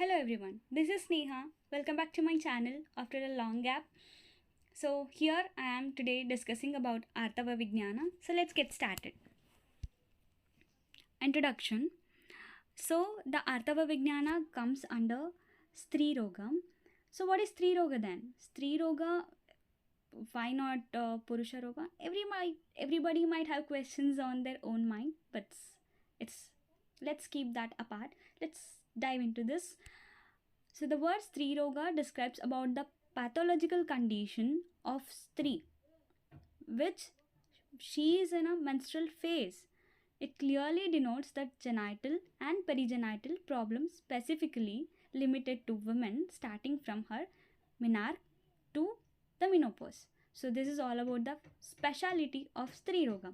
Hello everyone, this is Sneha. Welcome back to my channel after a long gap. So here I am today discussing about Artava Vijnana. So let's get started. Introduction. So the Artava Vijnana comes under Streeroga. So what is Streeroga then? Streeroga, why not Purusha Roga? Everybody might have questions on their own mind, but it's let's keep that apart. Let's dive into this. So the word Streeroga describes about the pathological condition of Stree, which she is in a menstrual phase. It clearly denotes that genital and perigenital problems specifically limited to women starting from her menarche to the menopause. So this is all about the speciality of Streeroga.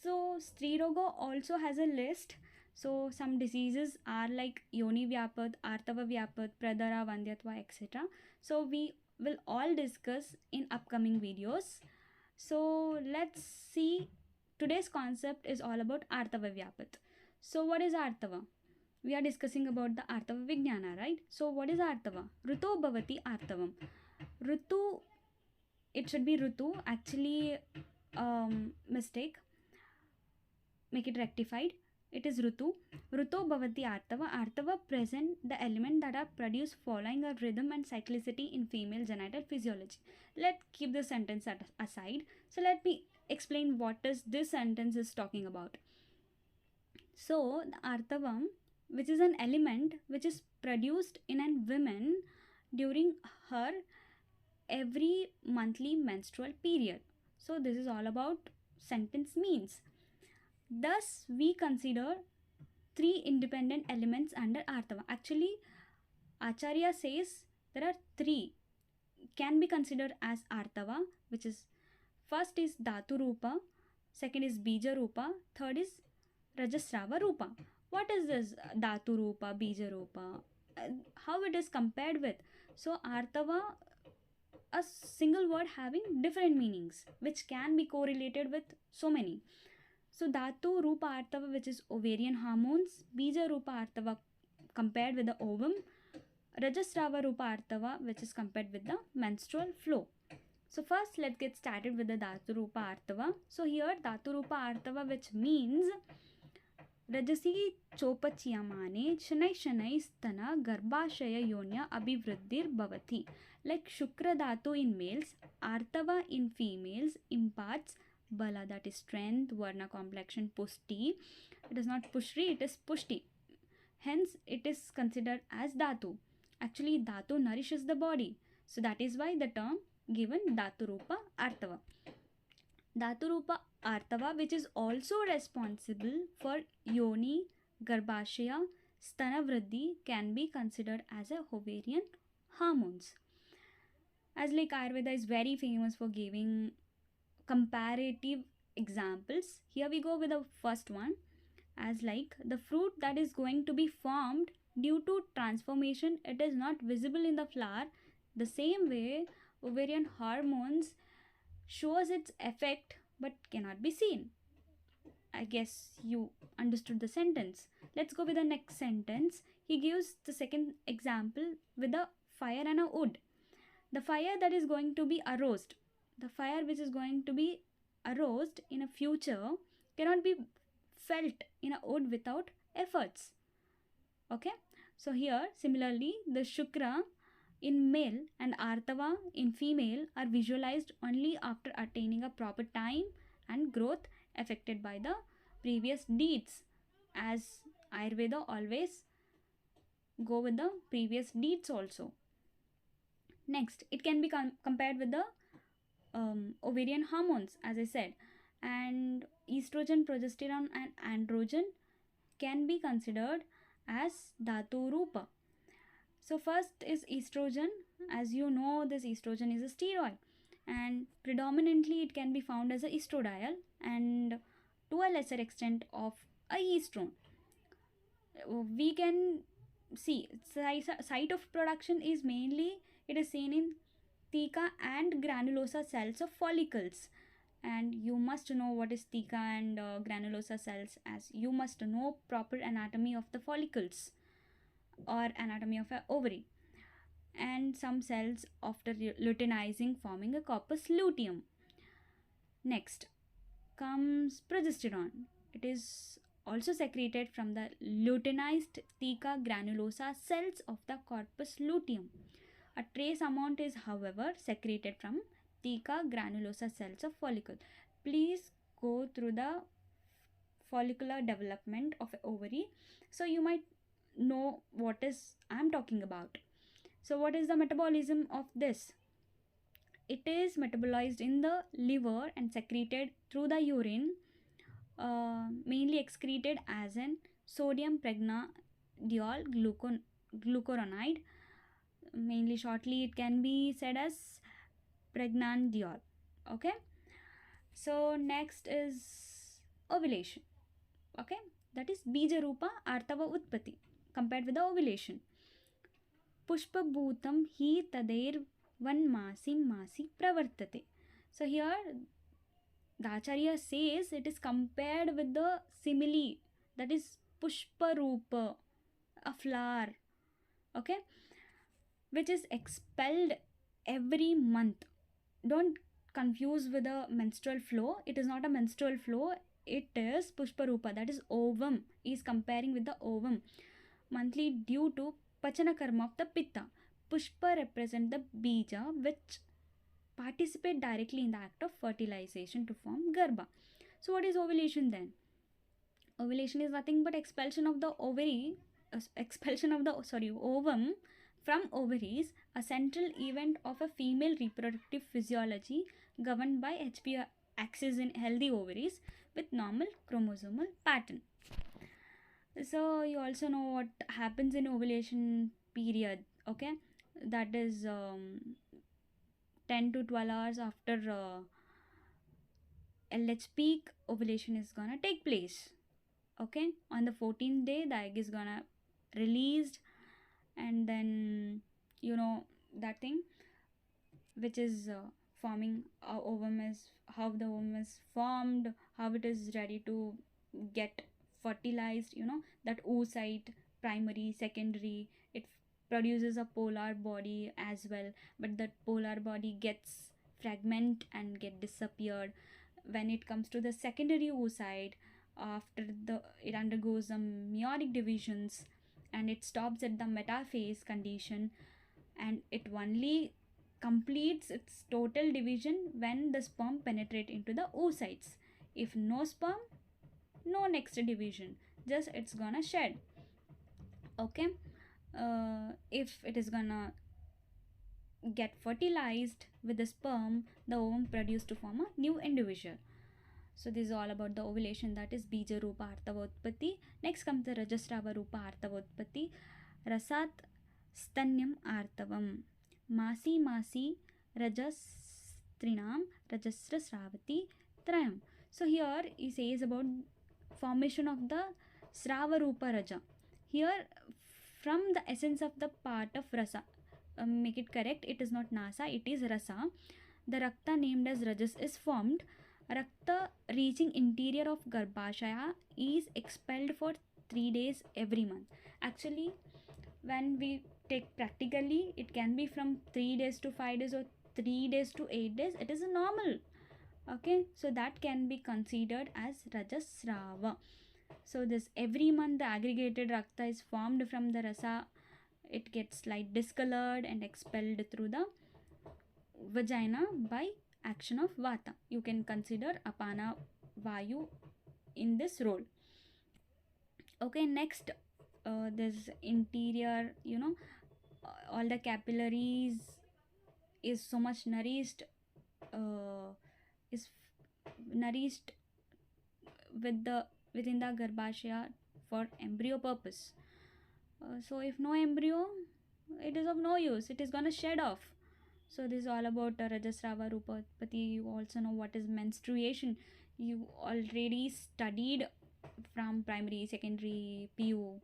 So Streeroga also has a list. So some diseases are like Yoni Vyapad, Artava Vyapad, Pradara, Vandyatva, etc. So we will all discuss in upcoming videos. So let's see. Today's concept is all about Artava Vyapad. So what is Artava? We are discussing about the Artava Vijnana, right? So what is Artava? Ruto Bhavati Artavam. Rutu, it should be Rutu. Actually, mistake. Make it rectified. It is Rutu. Ruto Bhavati Artava. Artava present the element that are produced following a rhythm and cyclicity in female genital physiology. Let's keep the sentence aside. So let me explain what is this sentence is talking about. So the Artavam, which is an element which is produced in a woman during her every monthly menstrual period. So this is all about sentence means. Thus, we consider three independent elements under Artava. Actually, Acharya says there are three can be considered as Artava, which is first is Dhatu Rupa, second is Bija Rupa, third is Rajasrava Rupa. What is this Dhatu Rupa, Bija Rupa? How it is compared with? So Artava, a single word having different meanings, which can be correlated with so many. So Dhatu Rupa Artava, which is ovarian hormones, Bija Rupa Artava compared with the ovum, Rajasrava Rupa Artava, which is compared with the menstrual flow. So first let's get started with the Dhatu Rupa Artava. So here Dhatu Rupa Artava, which means Rajasi Chopachiyamane Shanai Shanai Stana Garbhashaya Yonya Abhivriddhir Bhavati. Like Shukra Dhatu in males, Artava in females imparts Bala, that is strength, Varna complexion, Pushti. It is not Pushri, it is Pushti. Hence, it is considered as Dhatu. Actually, Dhatu nourishes the body. So that is why the term given Dhatu Rupa Artava. Dhatu Rupa Artava, which is also responsible for Yoni, Garbhashaya, Stana Vriddhi, can be considered as a ovarian hormones. As like Ayurveda is very famous for giving comparative examples. Here we go with the first one, as like the fruit that is going to be formed due to transformation, it is not visible in the flower. The same way ovarian hormones shows its effect but cannot be seen. I guess you understood the sentence. Let's go with the next sentence. He gives the second example with a fire and a wood. The fire that is going to be aroused, the fire which is going to be aroused in a future cannot be felt in a wood without efforts. Okay, so here similarly the Shukra in male and Artava in female are visualized only after attaining a proper time and growth affected by the previous deeds, as Ayurveda always go with the previous deeds also. Next, it can be compared with the ovarian hormones, as I said, and estrogen, progesterone, and androgen can be considered as Dhatu Rupa. So first is estrogen. As you know, this estrogen is a steroid, and predominantly it can be found as a estradiol and to a lesser extent of a estrone. We can see site of production is mainly it is seen in theca and granulosa cells of follicles, and you must know what is theca and granulosa cells, as you must know proper anatomy of the follicles. or anatomy of a ovary, and some cells after luteinizing forming a corpus luteum. Next comes progesterone. It is also secreted from the luteinized theca granulosa cells of the corpus luteum. A trace amount is, however, secreted from theca granulosa cells of follicle. Please go through the follicular development of ovary, so you might know what is I'm talking about. So, what is the metabolism of this? It is metabolized in the liver and secreted through the urine, mainly excreted as an sodium pregnadiol glucuronide. Mainly shortly, it can be said as pregnandiol. Okay. So next is ovulation. Okay, that is bija rupa artava utpatti. Compared with the ovulation, pushpabhutam hi tader masi pravartate. So here the Acharya says it is compared with the simile, that is pushpa rupa, a flower, okay, which is expelled every month. Don't confuse with a menstrual flow. It is not a menstrual flow. It is pushparupa, that is ovum. He is comparing with the ovum monthly due to pachana karma of the pitta. Pushpa represent the bija which participate directly in the act of fertilization to form garbha. So what is ovulation then? Ovulation is nothing but expulsion of the ovary, expulsion of the ovum from ovaries, a central event of a female reproductive physiology governed by HPA axis in healthy ovaries with normal chromosomal pattern. So you also know what happens in ovulation period, okay? That is 10 to 12 hours after LH peak, ovulation is gonna take place. Okay, on the 14th day, the egg is gonna released, and then you know that thing which is forming ovum is how the ovum is formed, how it is ready to get fertilized. You know that oocyte, primary, secondary, it produces a polar body as well, but that polar body gets fragment and get disappeared. When it comes to the secondary oocyte, after the it undergoes some meiotic divisions and it stops at the metaphase condition, and it only completes its total division when the sperm penetrate into the oocytes. If no sperm, no next division, just it's gonna shed. Okay, if it is gonna get fertilized with the sperm, the ovum produced to form a new individual. So this is all about the ovulation, that is bija rupa artava utpatti. Next comes the rajasrava rupa artava utpatti. Rasat stanyam artavam. Masi masi rajastrinam rajasra sravati trayam. So here he says about formation of the srava rupa raja. Here from the essence of the part of rasa, make it correct, it is not nasa, it is rasa. The rakta named as rajas is formed. Rakta reaching interior of Garbhashaya is expelled for 3 days every month. Actually, when we take practically, it can be from 3 days to 5 days or 3 days to 8 days. It is a normal. Okay, so that can be considered as Rajasrava. So this every month the aggregated Rakta is formed from the Rasa. It gets slight discolored and expelled through the vagina by action of Vata. You can consider Apana Vayu in this role. Okay, next, this interior, all the capillaries is so much nourished, is nourished with the within the Garbhashaya for embryo purpose. So if no embryo, it is of no use. It is gonna shed off. So this is all about Rajasrava Rupa Utpatti. You also know what is menstruation. You already studied from primary, secondary, PU.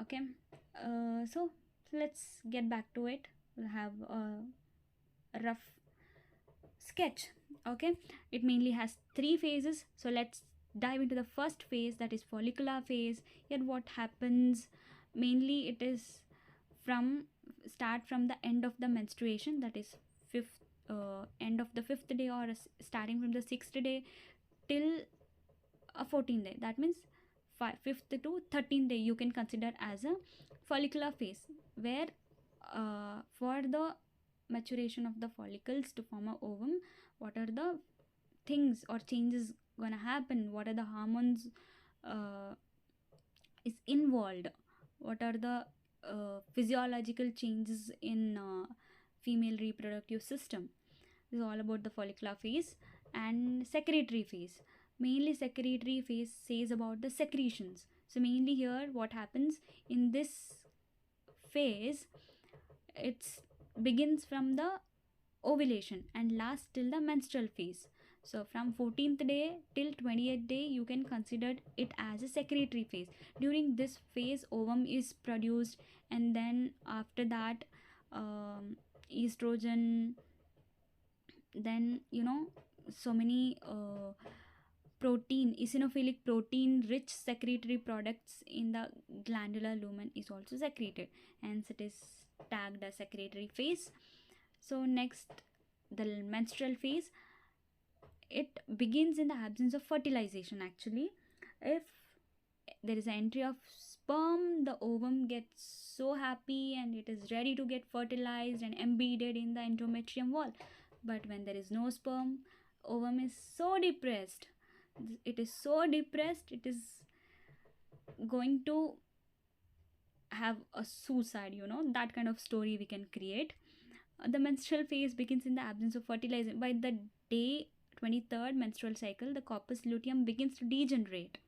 Okay. So let's get back to it. We'll have a rough sketch. Okay. It mainly has 3 phases. So let's dive into the first phase, that is follicular phase. Here what happens mainly it is from start from the end of the menstruation, that is fifth end of the fifth day, or starting from the sixth day till a 14th day. That means fifth to 13th day you can consider as a follicular phase, where for the maturation of the follicles to form a ovum, what are the things or changes gonna happen, what are the hormones uh, is involved, what are the physiological changes in female reproductive system. This is all about the follicular phase. And secretory phase, mainly secretory phase says about the secretions. So mainly here what happens in this phase, it's begins from the ovulation and lasts till the menstrual phase. So from 14th day till 28th day you can consider it as a secretory phase. During this phase ovum is produced, and then after that estrogen, then so many protein, eosinophilic protein rich secretory products in the glandular lumen is also secreted, hence it is tagged as secretory phase. So next, the menstrual phase, it begins in the absence of fertilization. Actually, if there is an entry of sperm, the ovum gets so happy and it is ready to get fertilized and embedded in the endometrium wall. But when there is no sperm, ovum is so depressed, it is so depressed, it is going to have a suicide, that kind of story we can create. The menstrual phase begins in the absence of fertilization. By the day 23rd menstrual cycle, the corpus luteum begins to degenerate.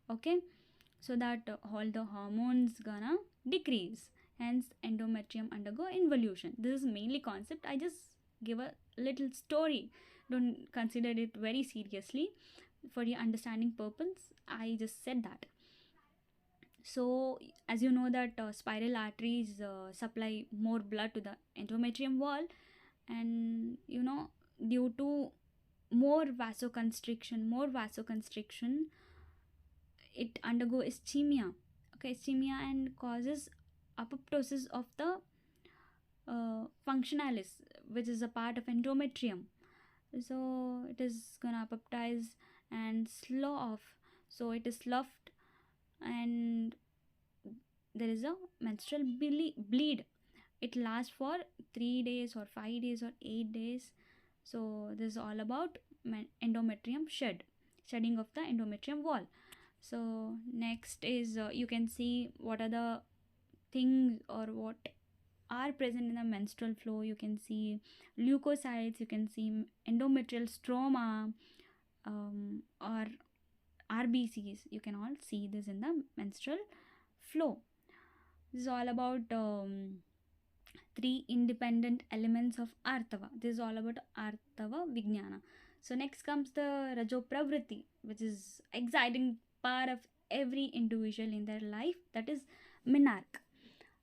Okay, so that all the hormones gonna decrease, hence endometrium undergo involution. This is mainly concept, I just give a little story, don't consider it very seriously. For your understanding purpose I just said that. So as you know that spiral arteries supply more blood to the endometrium wall, and due to more vasoconstriction it undergo ischemia. Okay, ischemia, and causes apoptosis of the functionalis, which is a part of endometrium. So it is gonna apoptize and slough off, so it is sloughed, and there is a menstrual bleed. It lasts for 3 days or 5 days or 8 days. So this is all about endometrium shedding of the endometrium wall. So next is you can see what are the things or what are present in the menstrual flow. You can see leukocytes, you can see endometrial stroma, or RBCs. You can all see this in the menstrual flow. This is all about three independent elements of Artava. This is all about Artava Vijnana. So next comes the Rajo Pravritti, which is exciting part of every individual in their life. That is Minarch.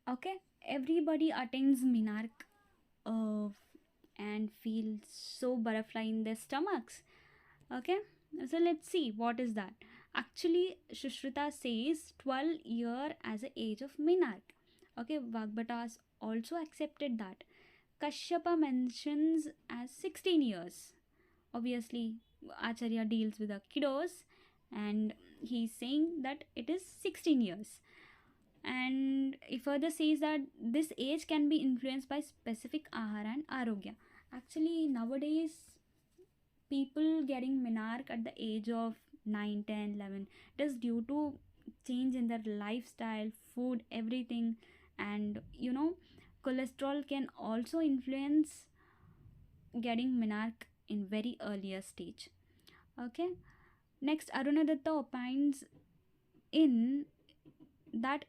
Okay, everybody attains Minarch and feels so butterfly in their stomachs. Okay, so let's see what is that. Actually, Shushruta says 12 year as the age of Minarch. Okay, Vagbhatas also accepted that. Kashyapa mentions as 16 years. Obviously, Acharya deals with the kiddos, and he's saying that it is 16 years. And he further says that this age can be influenced by specific ahara and arogya. Actually, nowadays, people getting Minarch at the age of 9, 10, 11, it is due to change in their lifestyle, food, everything. And cholesterol can also influence getting Minarch in very earlier stage. Okay, next Arunadatta opines in that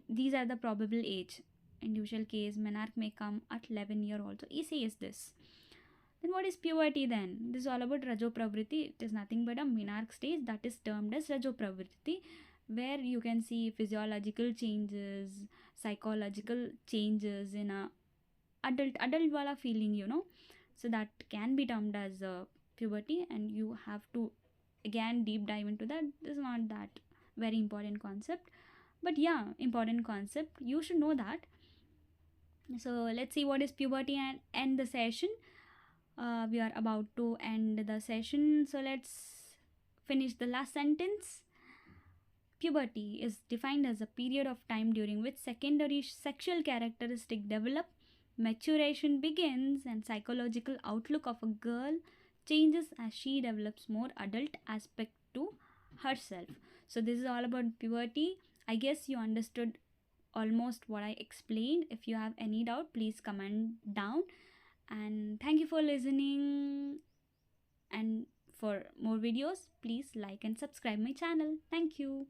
these are the probable age. In usual case Minarch may come at 11 year also, he says this. Then what is puberty then? This is all about Rajo Pravritti. It is nothing but a Minarch stage that is termed as Rajo Pravritti, where you can see physiological changes, psychological changes in a adult wala feeling, so that can be termed as puberty, and you have to again deep dive into that. This is not that very important concept. But yeah, important concept, you should know that. So let's see what is puberty and end the session. We are about to end the session, so let's finish the last sentence. Puberty is defined as a period of time during which secondary sexual characteristics develop, maturation begins, and psychological outlook of a girl changes as she develops more adult aspect to herself. So this is all about puberty. I guess you understood almost what I explained. If you have any doubt, please comment down. And thank you for listening. And for more videos, please like and subscribe my channel. Thank you.